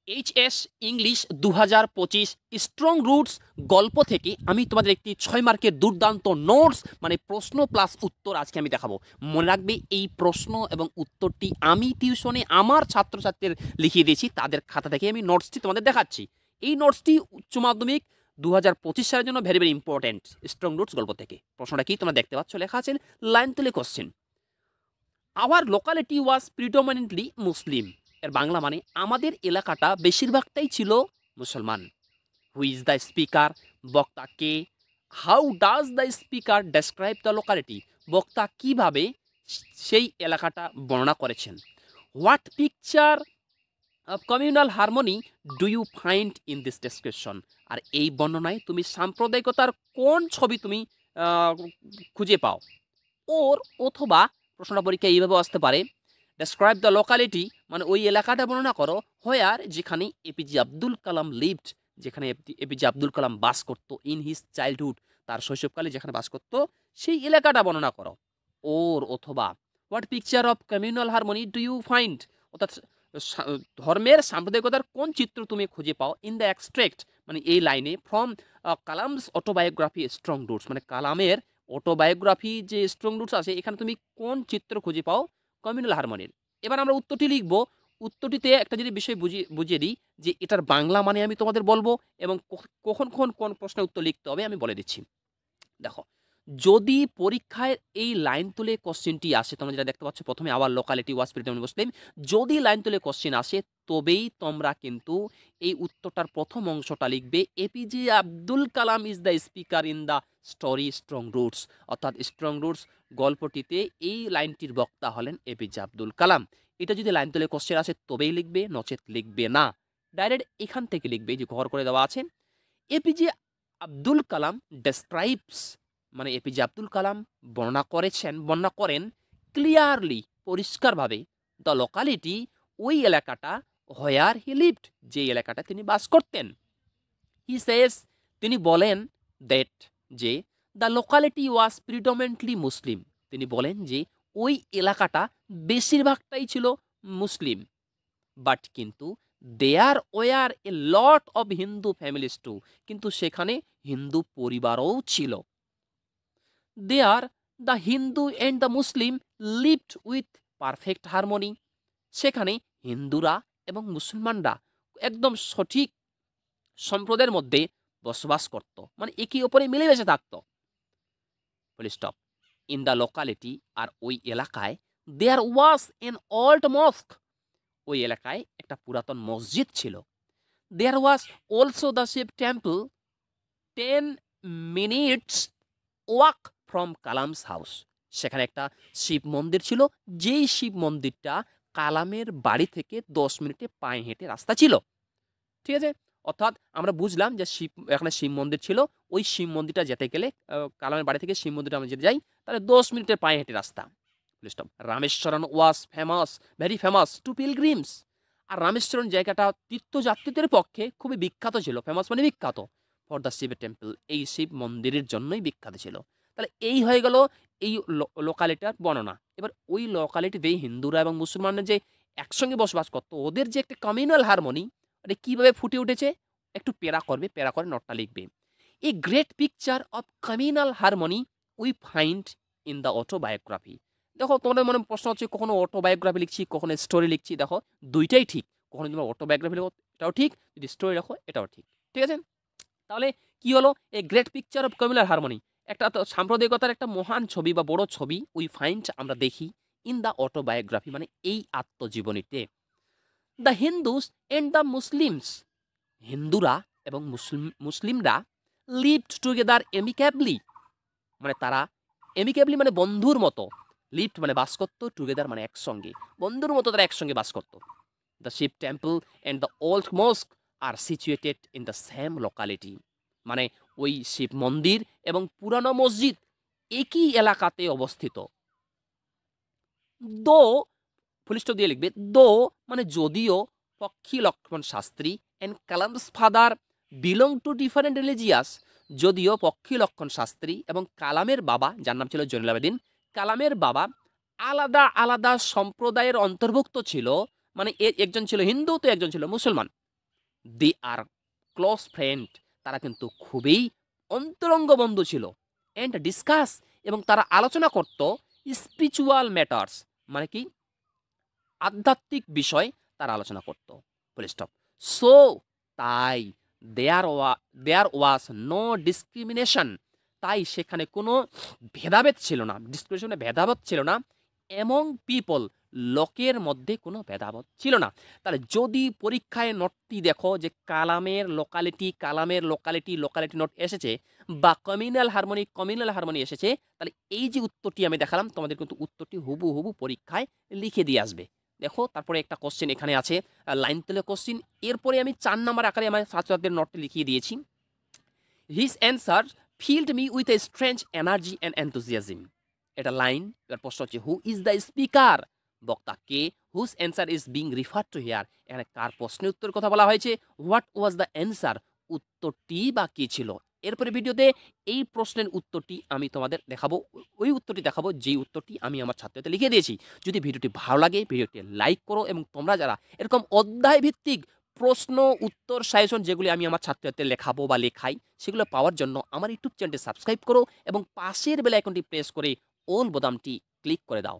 HS English 2025 strong roots গল্প থেকে আমি তোমাদের একটি 6 মার্কের দুর্দান্ত নোটস মানে প্রশ্ন প্লাস উত্তর আজকে আমি দেখাবো। মনে রাখবে এই প্রশ্ন এবং উত্তরটি আমি টিউশনে আমার ছাত্রছাত্রীদের লিখিয়ে দিয়েছি, তাদের খাতা থেকে আমি নোটসটি তোমাদের দেখাচ্ছি। এই নোটসটি উচ্চ মাধ্যমিক 2025 সালের জন্য very very important. Strong roots গল্প থেকে প্রশ্নটা কি তোমরা দেখতে পাচ্ছ, লেখা আছে লাইন তুলে question. Our locality was predominantly মুসলিম। এর বাংলা মানে আমাদের এলাকাটা বেশিরভাগটাই ছিল মুসলমান। হু ইজ দ্য স্পিকার, বক্তা কে। How does the speaker describe the locality, বক্তা কিভাবে সেই এলাকাটা বর্ণনা করেছেন। What picture of communal harmony do you find in this description, আর এই বর্ণনায় তুমি সাম্প্রদায়িকতার কোন ছবি তুমি খুঁজে পাও। ওর অথবা প্রশ্নটা পরীক্ষা এইভাবে আসতে পারে, ডেসক্রাইব দ্য লোকালিটি মানে ওই এলাকাটা বর্ণনা করো হোয়ার যেখানে এপিজে আব্দুল কালাম লিভড, যেখানে এপিজে আব্দুল কালাম বাস করতো ইন হিজ চাইল্ডহুড, তার শৈশবকালে যেখানে বাস করতো সেই এলাকাটা বর্ণনা করো। ওর অথবা what picture of communal harmony do you find, অর্থাৎ ধর্মের সাম্প্রদায়িকতার কোন চিত্র তুমি খুঁজে পাও ইন দ্য এক্সট্রাক্ট মানে এই লাইনে from Kalam's autobiography strong roots, মানে কালামের অটোবায়োগ্রাফি যে স্ট্রং রুটস আছে এখানে তুমি কোন চিত্র খুঁজে পাও কমিউনাল হারমোনির। এবার আমরা উত্তরটি লিখব। উত্তরটিতে একটা যদি বিষয় বুঝিয়ে দিই যে এটার বাংলা মানে আমি তোমাদের বলবো এবং কখন কখন কোন প্রশ্নের উত্তর লিখতে হবে আমি বলে দিচ্ছি। দেখো, যদি পরীক্ষায় এই লাইন তুলে কোশ্চেনটি আসে, তোমরা যেটা দেখতে পাচ্ছ প্রথমে আওয়ার লোকালিটি ওয়াজ প্রিডমিনেন্টলি মুসলিম, যদি লাইন তুলে কোশ্চেন আসে তবেই তোমরা কিন্তু এই উত্তরটার প্রথম অংশটা লিখবে APJ Abdul Kalam is the speaker in the story strong roots, অর্থাৎ স্ট্রং রুটস গল্পটিতে এই লাইনটির বক্তা হলেন এপিজে আব্দুল কালাম। এটা যদি লাইন তুলে কোশ্চেন আসে তবেই লিখবে, নচেত লিখবে না। ডাইরেক্ট এখান থেকে লিখবে, যে ঘর করে দেওয়া আছে এপিজে আব্দুল কালাম ডেসক্রাইবস মানে এপিজে আব্দুল কালাম বর্ণনা করেন ক্লিয়ারলি পরিষ্কারভাবে দ্য লোকালিটি ওই এলাকাটা হোয়ার হি লিভড যে এলাকাটা তিনি বাস করতেন। হি সেজ তিনি বলেন দ্যাট যে দ্য লোকালিটি ওয়াজ প্রিডমিনেন্টলি মুসলিম, তিনি বলেন যে ওই এলাকাটা বেশিরভাগটাই ছিল মুসলিম, বাট কিন্তু there were a lot of Hindu families too, কিন্তু সেখানে হিন্দু পরিবারও ছিল। There the Hindu and the Muslim lived with perfect harmony, সেখানে হিন্দুরা এবং মুসলমানরা একদম সঠিক সম্প্রদায়ের মধ্যে বসবাস করত, মানে একে অপরে মিলেমিশে থাকত। Full stop. In the locality আর ওই এলাকায় দেয়ার ওয়াজ এন ওল্ড মস্ক, ওই এলাকায় একটা পুরাতন মসজিদ ছিল। There was also the Shiva temple 10 minutes walk from Kalam's house, সেখানে একটা শিব মন্দির ছিল, যেই শিব মন্দিরটা কালামের বাড়ি থেকে 10 মিনিটে পায়ে হেঁটে রাস্তা ছিল। ঠিক আছে, অর্থাৎ আমরা বুঝলাম যে এখানে শিব মন্দির ছিল, ওই শিব মন্দিরটা যেতে গেলে কালামের বাড়ি থেকে শিব মন্দিরটা আমরা যেতে যাই তাহলে 10 মিনিটের পায়ে হেঁটে রাস্তা। Rameswaram was famous, very famous to pilgrims, আর রামেশ্বরম জায়গাটা তীর্থযাত্রীদের পক্ষে খুবই বিখ্যাত ছিল, ফেমাস মানে বিখ্যাত, ফর দ্য শিব টেম্পল এই শিব মন্দিরের জন্যই বিখ্যাত ছিল। তাহলে এই হয়ে গেল এই লোকালিটার বর্ণনা। এবার ওই লোকালিটিতে হিন্দুরা এবং মুসলমানরা যে একসঙ্গে বসবাস করতো ওদের যে একটা কমিউনাল হারমোনি এটা কীভাবে ফুটে উঠেছে একটু পেরা করবে, পেরা করে নোটটা লিখবে। A great picture of communal harmony we find in the autobiography. দেখো তোমাদের মনে প্রশ্ন হচ্ছে কখনো অটোবায়োগ্রাফি লিখছি কখনো স্টোরি লিখছি, দেখো দুইটাই ঠিক, কখনো যদি অটোবায়োগ্রাফি লেখো এটাও ঠিক, যদি স্টোরি লেখো এটাও ঠিক। ঠিক আছে, তাহলে কি হলো a great picture of communal harmony, একটা সাম্প্রদায়িকতার একটা মহান ছবি বা বড় ছবি উই ফাইন্ড আমরা দেখি ইন দ্য অটোবায়োগ্রাফি মানে এই আত্মজীবনীতে। The Hindus and the Muslims, হিন্দুরা এবং মুসলিমরা লিভড টুগেদার এমিক্যাবলি, মানে তারা এমিক্যাবলি মানে বন্ধুর মতো, লিভড মানে বাস করতো, টুগেদার মানে একসঙ্গে, বন্ধুর মতো তারা একসঙ্গে বাস করতো। The Shiva temple and the old mosque are situated in the same locality, মানে ওই শিব মন্দির এবং পুরানো মসজিদ একই এলাকাতে অবস্থিত। দো ফুলস্টপ দিয়ে লিখবে, দো মানে যদিও Pakshi Lakshmana Sastry and Kalam's father belong to different religious, যদিও পক্ষী লক্ষণ শাস্ত্রী এবং কালামের বাবা যার নাম ছিল জৈনুল আবেদিন, কালামের বাবা আলাদা আলাদা সম্প্রদায়ের অন্তর্ভুক্ত ছিল, মানে একজন ছিল হিন্দু তো একজন ছিল মুসলমান। দে আর ক্লোজ ফ্রেন্ড, তারা কিন্তু খুবই অন্তরঙ্গ বন্ধু ছিল। অ্যান্ড ডিসকাস, এবং তারা আলোচনা করত স্পিরিচুয়াল ম্যাটার্স, মানে কি আধ্যাত্মিক বিষয় তারা আলোচনা করত। Full stop. সো তাই দেয়ার ওয়াজ নো ডিসক্রিমিনেশন, তাই সেখানে কোনো ভেদাভেদ ছিল না, ডিসক্রিমিনেশনে ভেদাভেদ ছিল না। এমং পিপল, লোকের মধ্যে কোনো ভেদাভেদ ছিল না। তাহলে যদি পরীক্ষায় নোটটি দেখো যে কালামের লোকালিটি নোট এসেছে, বা কমিউনাল হারমোনি এসেছে, তাহলে এই যে উত্তরটি আমি দেখালাম তোমাদের কিন্তু উত্তরটি হুবহু পরীক্ষায় লিখে দিয়ে আসবে। দেখো তারপরে একটা কোশ্চেন এখানে আছে, লাইন তুলে কোশ্চেন। এরপরে আমি 4 নাম্বার আকারে আমার ছাত্রদের নোটটি লিখিয়ে দিয়েছি। His answer filled me with a strange energy and enthusiasm. এটা লাইন। এবার প্রশ্ন হচ্ছে হু ইজ দ্য স্পিকার, বক্তা কে, whose answer is being refer to here, এখানে কার প্রশ্নের উত্তরের কথা বলা হয়েছে, হোয়াট ওয়াজ দ্য অ্যান্সার, উত্তরটি বা কী ছিল। এরপরে ভিডিওতে এই প্রশ্নের উত্তরটি আমি তোমাদের দেখাবো, ওই উত্তরটি দেখাবো যেই উত্তরটি আমি আমার ছাত্রদের লিখে দিয়েছি। যদি ভিডিওটি ভালো লাগে ভিডিওটি লাইক করো, এবং তোমরা যারা এরকম অধ্যায় ভিত্তিক প্রশ্ন উত্তর সাজেশন যেগুলি আমি আমার ছাত্রদের লেখাবো বা লেখাই, সেগুলো পাওয়ার জন্য আমার ইউটিউব চ্যানেলটি সাবস্ক্রাইব করো এবং পাশের বেল আইকনটি প্রেস করে অল বোতামটি ক্লিক করে দাও।